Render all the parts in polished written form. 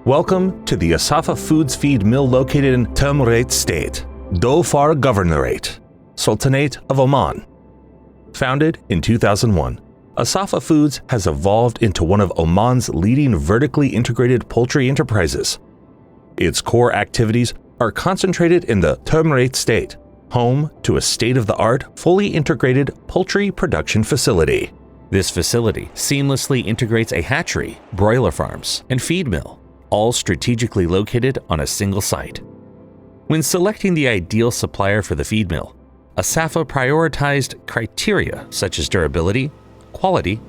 Welcome to the Asafa Foods feed mill located in tailor-made state, Dhofar Governorate, Sultanate of Oman. Founded in 2001, Asafa Foods has evolved into one of Oman's leading vertically integrated poultry enterprises. Its core activities are concentrated in the tailor-made state, home to a state-of-the-art, fully integrated poultry production facility. This facility seamlessly integrates a hatchery, broiler farms, and feed mill, all strategically located on a single site. When selecting the ideal supplier for the feed mill, Asafa prioritized criteria such as durability, quality,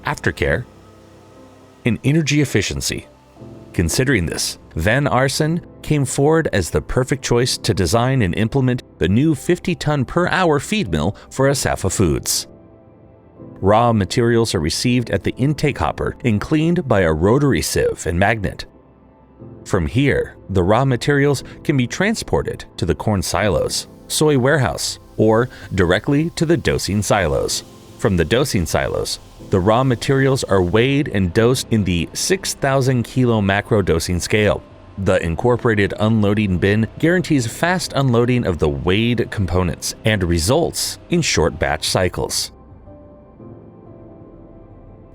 aftercare, and energy efficiency. Considering this, Aarsen came forward as the perfect choice to design and implement the new 50-ton per hour feed mill for Asafa Foods. Raw materials are received at the intake hopper and cleaned by a rotary sieve and magnet. From here, the raw materials can be transported to the corn silos, soy warehouse, or directly to the dosing silos. From the dosing silos, the raw materials are weighed and dosed in the 6,000 kilo macro dosing scale. The incorporated unloading bin guarantees fast unloading of the weighed components and results in short batch cycles.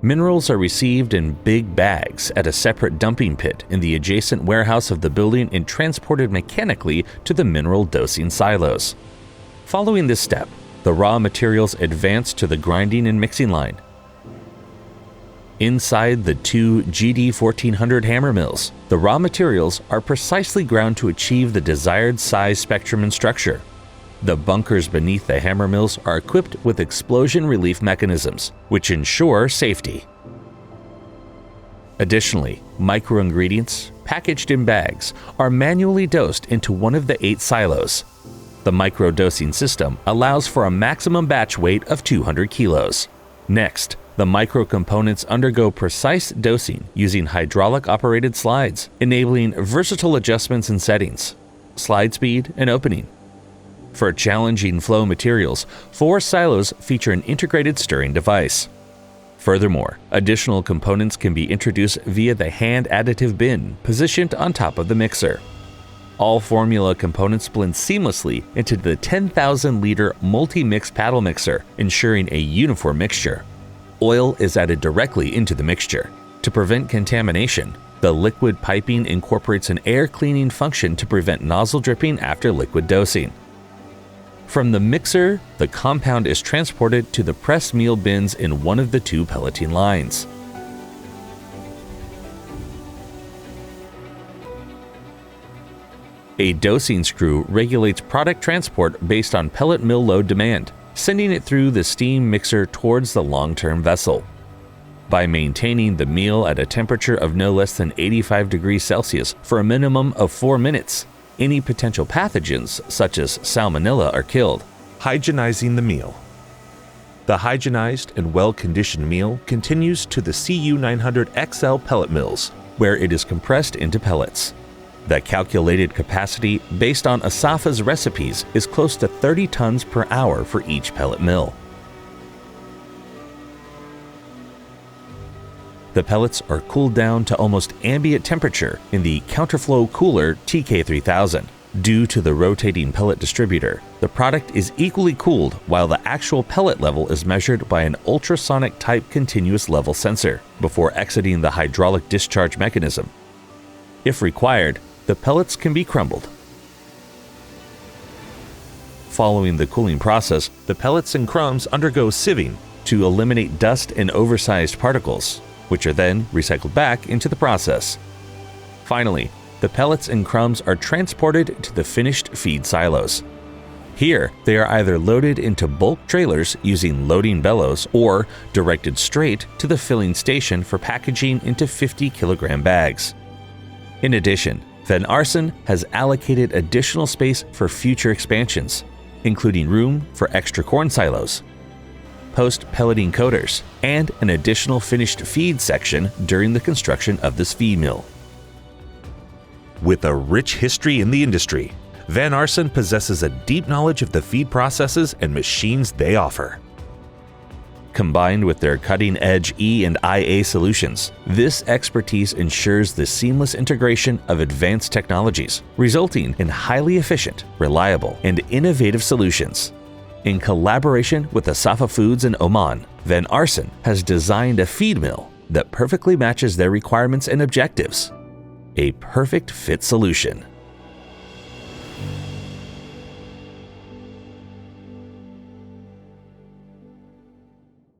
Minerals are received in big bags at a separate dumping pit in the adjacent warehouse of the building and transported mechanically to the mineral dosing silos. Following this step, the raw materials advance to the grinding and mixing line. Inside the two GD1400 hammer mills, the raw materials are precisely ground to achieve the desired size, spectrum, and structure. The bunkers beneath the hammer mills are equipped with explosion relief mechanisms, which ensure safety. Additionally, micro-ingredients, packaged in bags, are manually dosed into one of the 8 silos. The micro-dosing system allows for a maximum batch weight of 200 kilos. Next, the micro-components undergo precise dosing using hydraulic-operated slides, enabling versatile adjustments and settings, slide speed, and opening. For challenging flow materials, 4 silos feature an integrated stirring device. Furthermore, additional components can be introduced via the hand additive bin positioned on top of the mixer. All formula components blend seamlessly into the 10,000-liter multi-mix paddle mixer, ensuring a uniform mixture. Oil is added directly into the mixture. To prevent contamination, the liquid piping incorporates an air cleaning function to prevent nozzle dripping after liquid dosing. From the mixer, the compound is transported to the press meal bins in one of the 2 pelleting lines. A dosing screw regulates product transport based on pellet mill load demand, sending it through the steam mixer towards the long-term vessel. By maintaining the meal at a temperature of no less than 85 degrees Celsius for a minimum of 4 minutes, any potential pathogens, such as salmonella, are killed. Hygienizing the meal. The hygienized and well-conditioned meal continues to the CU900XL pellet mills, where it is compressed into pellets. The calculated capacity based on Asafa's recipes is close to 30 tons per hour for each pellet mill. The pellets are cooled down to almost ambient temperature in the counterflow cooler TK3000. Due to the rotating pellet distributor, the product is equally cooled while the actual pellet level is measured by an ultrasonic type continuous level sensor before exiting the hydraulic discharge mechanism. If required, the pellets can be crumbled. Following the cooling process, the pellets and crumbs undergo sieving to eliminate dust and oversized particles, which are then recycled back into the process. Finally, the pellets and crumbs are transported to the finished feed silos. Here, they are either loaded into bulk trailers using loading bellows or directed straight to the filling station for packaging into 50-kilogram bags. In addition, Aarsen has allocated additional space for future expansions, including room for extra corn silos, post-pelleting coaters, and an additional finished feed section during the construction of this feed mill. With a rich history in the industry, Aarsen possesses a deep knowledge of the feed processes and machines they offer. Combined with their cutting-edge E and IA solutions, this expertise ensures the seamless integration of advanced technologies, resulting in highly efficient, reliable, and innovative solutions. In collaboration with Asafa Foods in Oman, Van Aarsen has designed a feed mill that perfectly matches their requirements and objectives. A perfect fit solution.